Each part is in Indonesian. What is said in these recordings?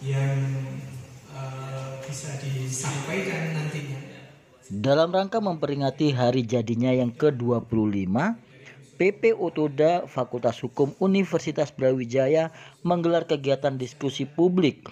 yang bisa disampaikan nantinya. Dalam rangka memperingati hari jadinya yang ke-25, PP Utoda Fakultas Hukum Universitas Brawijaya menggelar kegiatan diskusi publik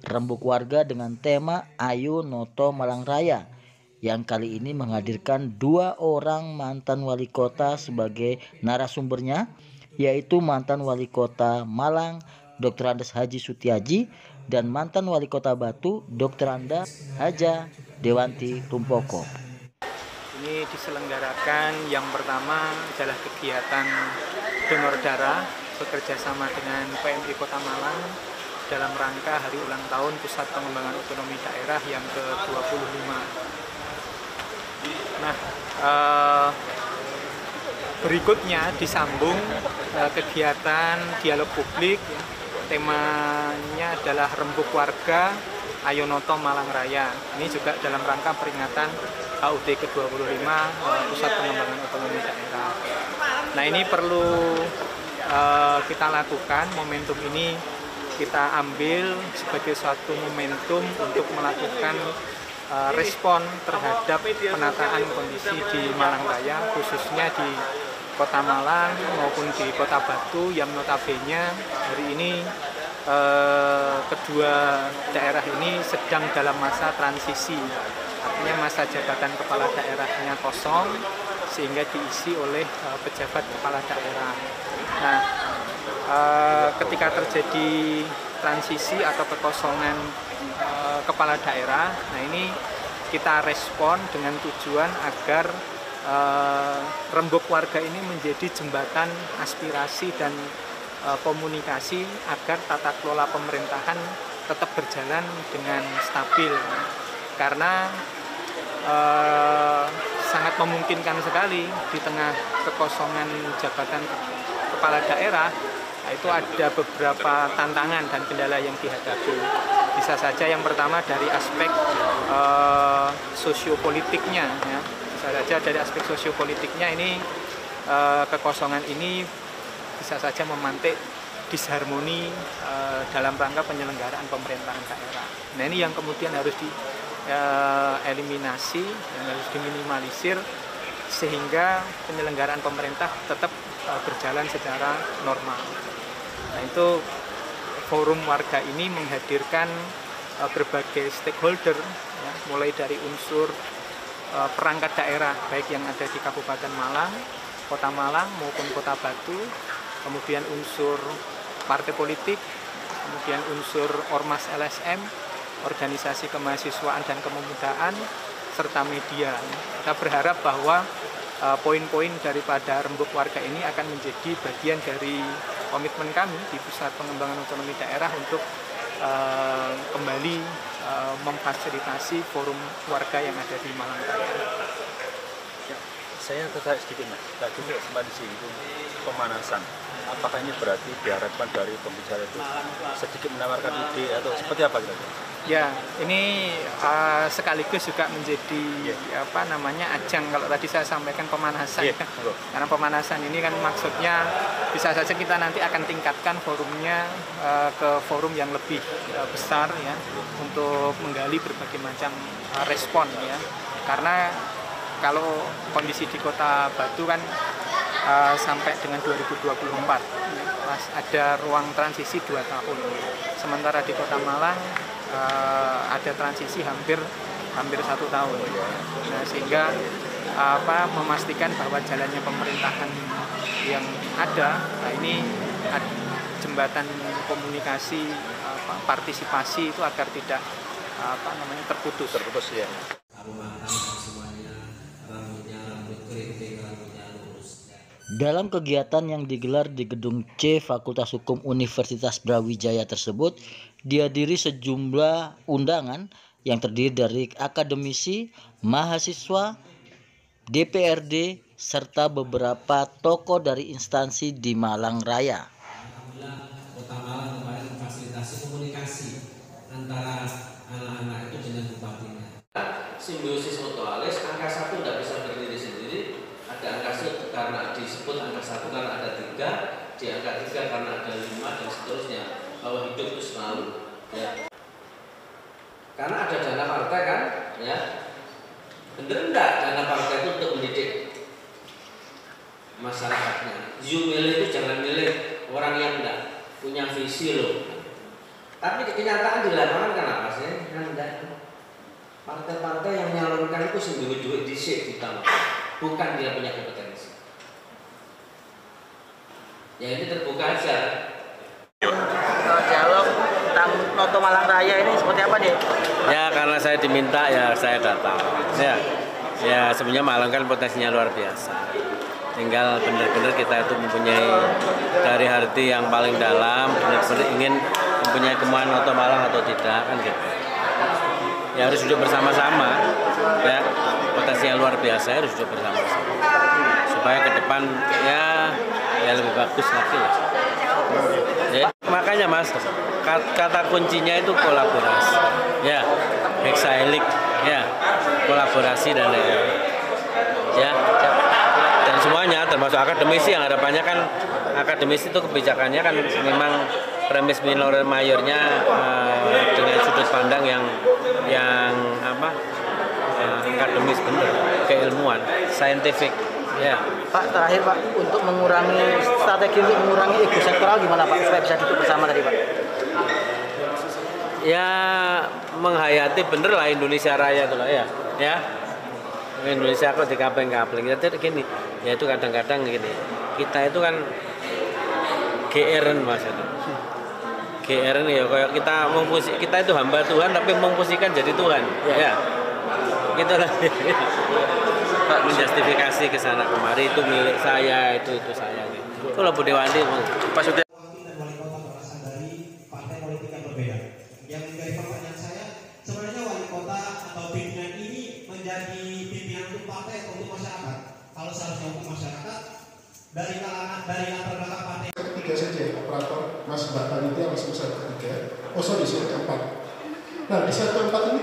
rembuk warga dengan tema Ayo Noto Malang Raya, yang kali ini menghadirkan 2 orang mantan wali kota sebagai narasumbernya, yaitu mantan wali kota Malang Dr. Andes Haji Sutiaji dan mantan wali kota Batu Dr. Anda Haja Dewanti Rumpoko. Ini diselenggarakan yang pertama adalah kegiatan donor darah bekerja sama dengan PMI Kota Malang dalam rangka hari ulang tahun Pusat Pengembangan Otonomi Daerah yang ke-25. Nah, berikutnya disambung kegiatan dialog publik, temanya adalah rembuk warga Ayo Noto Malang Raya. Ini juga dalam rangka peringatan HUT ke-25 Pusat Pengembangan Otonomi Daerah. Nah, ini perlu kita lakukan, momentum ini kita ambil sebagai suatu momentum untuk melakukan respon terhadap penataan kondisi di Malang Raya, khususnya di Kota Malang maupun di Kota Batu yang notabene hari ini kedua daerah ini sedang dalam masa transisi, artinya masa jabatan kepala daerahnya kosong sehingga diisi oleh pejabat kepala daerah. Nah, ketika terjadi transisi atau kekosongan kepala daerah, nah ini kita respon dengan tujuan agar rembuk warga ini menjadi jembatan aspirasi dan komunikasi agar tata kelola pemerintahan tetap berjalan dengan stabil, karena sangat memungkinkan sekali di tengah kekosongan jabatan kepala daerah itu ada beberapa tantangan dan kendala yang dihadapi. Bisa saja yang pertama dari aspek sosiopolitiknya, ya. Bisa saja dari aspek sosiopolitiknya ini kekosongan ini bisa saja memantik disharmoni dalam rangka penyelenggaraan pemerintahan daerah. Nah, ini yang kemudian harus dieliminasi dan harus diminimalisir sehingga penyelenggaraan pemerintah tetap berjalan secara normal. Nah, itu forum warga ini menghadirkan berbagai stakeholder, ya, mulai dari unsur perangkat daerah baik yang ada di Kabupaten Malang, Kota Malang maupun Kota Batu, kemudian unsur partai politik, kemudian unsur ormas LSM, organisasi kemahasiswaan dan kepemudaan, serta media. Kita berharap bahwa poin-poin daripada rembuk warga ini akan menjadi bagian dari komitmen kami di Pusat Pengembangan Otonomi Daerah untuk kembali memfasilitasi forum warga yang ada di Malang Raya. Ya, saya tertarik sedikit, Mas. Tadi sempat disinggung pemanasan. Apakah ini berarti diharapkan dari pembicara itu sedikit menawarkan ide atau seperti apa kira-kira? Ya, ini sekaligus juga menjadi ajang, kalau tadi saya sampaikan pemanasan. Karena pemanasan ini kan maksudnya bisa saja kita nanti akan tingkatkan forumnya ke forum yang lebih besar, ya, untuk menggali berbagai macam respon, ya. Karena kalau kondisi di Kota Batu kan sampai dengan 2024 ada ruang transisi 2 tahun. Sementara di Kota Malang ada transisi hampir 1 tahun. Nah, sehingga memastikan bahwa jalannya pemerintahan yang ada, nah ini jembatan komunikasi partisipasi itu agar tidak terputus. Ya. Dalam kegiatan yang digelar di Gedung C Fakultas Hukum Universitas Brawijaya tersebut dihadiri sejumlah undangan yang terdiri dari akademisi, mahasiswa, DPRD, serta beberapa tokoh dari instansi di Malang Raya. Kota Malang kemarin memfasilitasi komunikasi antara anak-anak itu dengan bupatinya. Simbiosis mutualis, angka 1 tidak bisa berdiri sendiri. Ada angka 1 karena disebut angka 1 karena ada 3, di angka 3 karena ada 5 dan seterusnya. Bahwa hidup itu selalu, ya. Karena ada dana partai kan, ya. Bener enggak dana partai itu untuk mendidik masyarakatnya? You milih itu jangan milih orang yang enggak punya visi loh. Tapi kenyataan di lapangan kan apa sih? Kan enggak. Partai-partai yang menyalurkan itu sendiri duit disik ditambah, bukan dia punya kompetensi. Ya ini terbuka aja. Dialog tentang Noto Malang Raya ini seperti apa nih? Ya karena saya diminta ya saya datang. Ya sebenarnya Malang kan potensinya luar biasa. Tinggal benar-benar kita itu mempunyai dari hati yang paling dalam, benar-benar ingin mempunyai kemauan Noto Malang atau tidak kan gitu. Ya harus duduk bersama-sama. Ya potensinya luar biasa harus duduk bersama-sama. Supaya ke depan ya lebih bagus lagi lah. Ya, makanya Mas, kata kuncinya itu kolaborasi, ya, hexahelik, ya, kolaborasi dan lain-lain, ya, dan semuanya termasuk akademisi yang harapannya kan akademisi itu kebijakannya kan memang premis minor mayornya dengan sudut pandang yang akademis bener, keilmuan, scientific. Ya. Pak, terakhir Pak, untuk mengurangi strategi untuk mengurangi ego sektoral gimana Pak supaya bisa duduk bersama tadi Pak? Ya menghayati bener lah Indonesia Raya itu lah ya. Indonesia kok di kapling-kapling. Jadi gini, ya itu kadang-kadang gini. Kita itu kan GR-an Mas itu. GR-an ya kayak kita itu hamba Tuhan tapi memposisikan jadi Tuhan. Ya. Gitu lah. Pak menjustifikasi ke sana kemari itu milik saya, itu saya gitu. Kalau Bu Dewanti Pak sudah wali kota berasal dari partai politik yang berbeda. Yang dari pertanyaan saya, sebenarnya wali kota atau pimpinan ini menjadi pimpinan untuk partai atau untuk masyarakat? Kalau seharusnya untuk masyarakat, dari latar belakang partai. Ketiga saja operator Mas Mbak Panitia masuk satu ketiga. Sorry keempat. Nah di satu empat ini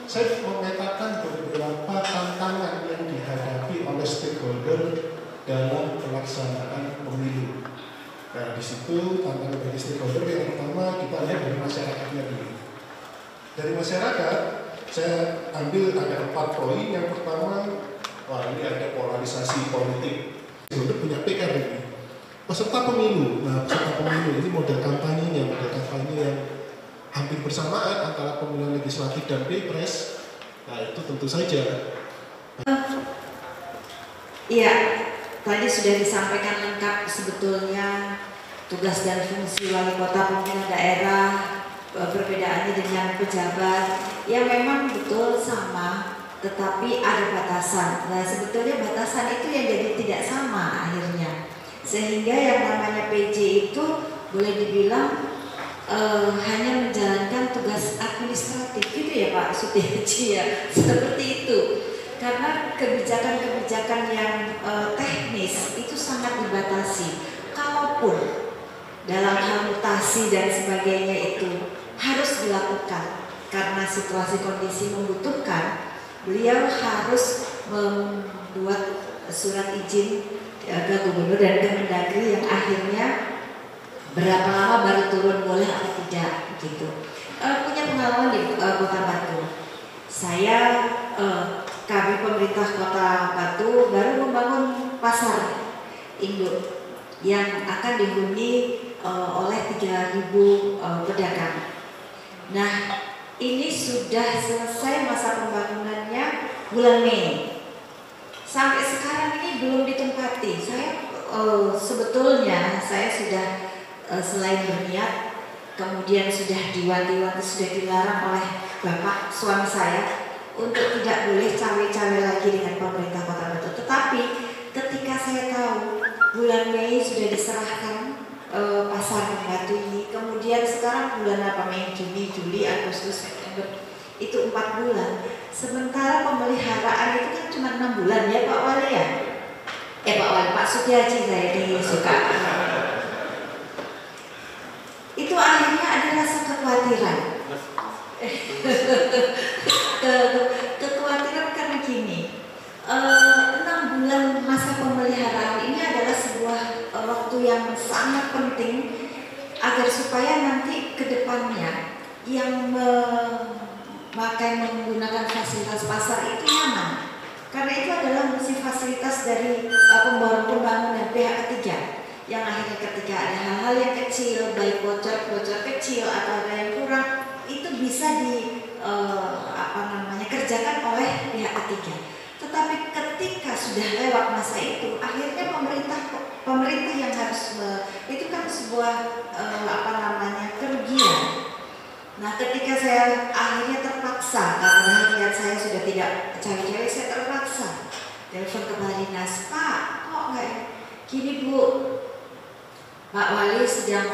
saya memetakan beberapa tantangan yang dihadapi oleh stakeholder dalam pelaksanaan pemilu. Nah, di situ tantangan bagi stakeholder yang pertama kita lihat dari masyarakatnya dulu. Dari masyarakat, saya ambil ada 4 poin. Yang pertama, ini ada polarisasi politik. Stakeholder punya PR ini. Peserta pemilu. Nah, peserta pemilu ini model kampanyenya yang hampir bersamaan antara pemilihan legislatif dan pilpres. Nah itu tentu saja. Iya, tadi sudah disampaikan lengkap sebetulnya tugas dan fungsi wali kota pimpinan daerah, perbedaannya dengan pejabat. Ya memang betul sama, tetapi ada batasan. Nah sebetulnya batasan itu yang jadi tidak sama akhirnya. Sehingga yang namanya PJ itu boleh dibilang hanya menjalankan tugas administratif gitu ya Pak Sutiaji ya, seperti itu. Karena kebijakan-kebijakan yang teknis itu sangat dibatasi. Kalaupun dalam hal mutasi dan sebagainya itu harus dilakukan karena situasi kondisi membutuhkan, beliau harus membuat surat izin ke gubernur dan Kemendagri yang akhirnya berapa lama baru turun boleh atau tidak gitu. Punya pengalaman di Kota Batu. Kami pemerintah Kota Batu baru membangun pasar induk yang akan dihuni oleh 3.000 pedagang. Nah, ini sudah selesai masa pembangunannya bulan Mei. Sampai sekarang ini belum ditempati. Sebetulnya saya sudah selain berniat, kemudian sudah diwanti-wanti, sudah dilarang oleh bapak suami saya untuk tidak boleh cawe-cawe lagi dengan pemerintah Kota Batu. Tetapi ketika saya tahu bulan Mei sudah diserahkan pasar Batu ini, kemudian sekarang bulan apa, Mei, Juni, Juli, Agustus, September, itu 4 bulan. Sementara pemeliharaan itu kan cuma 6 bulan ya Pak Wali ya? Pak Wali, Pak Sutiaji saya disuka. Itu akhirnya ada rasa kekhawatiran. Kekhawatiran karena gini, 6 bulan masa pemeliharaan ini adalah sebuah waktu yang sangat penting agar supaya nanti ke depannya yang memakai menggunakan fasilitas pasar itu nyaman. Karena itu adalah fungsi fasilitas dari pembangunan pihak ketiga. Yang akhirnya ketika ada hal-hal yang kecil, baik bocor kecil atau ada yang kurang, itu bisa kerjakan oleh pihak ketiga. Tetapi ketika sudah lewat masa itu, akhirnya pemerintah yang harus itu kan sebuah kerugian. Nah, ketika saya akhirnya terpaksa karena lihat saya sudah tidak cawe-cawe, saya terpaksa telepon ke Barinas, Pak, kok nggak gini Bu? Pak Wali sudah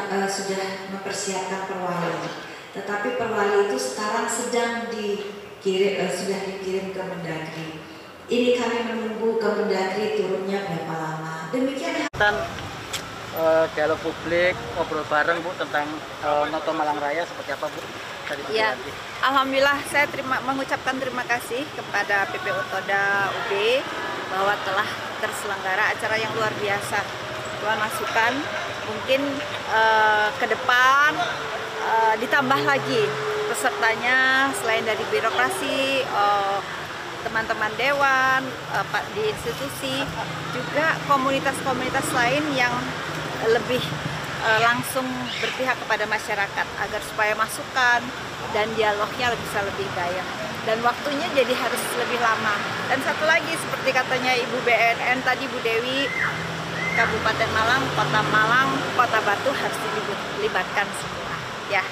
mempersiapkan perwali, tetapi perwali itu sekarang sudah dikirim ke Mendagri. Ini kami menunggu ke Mendagri turunnya berapa lama. Demikian. Dialog publik, ngobrol bareng Bu tentang Noto Malang Raya seperti apa Bu? Ya, alhamdulillah saya mengucapkan terima kasih kepada PP Otoda UB bahwa telah terselenggara acara yang luar biasa. Tuhan masukan, mungkin ke depan ditambah lagi pesertanya selain dari birokrasi, teman-teman dewan, di institusi, juga komunitas-komunitas lain yang lebih langsung berpihak kepada masyarakat agar supaya masukan dan dialognya bisa lebih baik dan waktunya jadi harus lebih lama. Dan satu lagi seperti katanya Ibu BNN tadi, Bu Dewi, Kabupaten Malang, Kota Batu harus dilibatkan semua ya.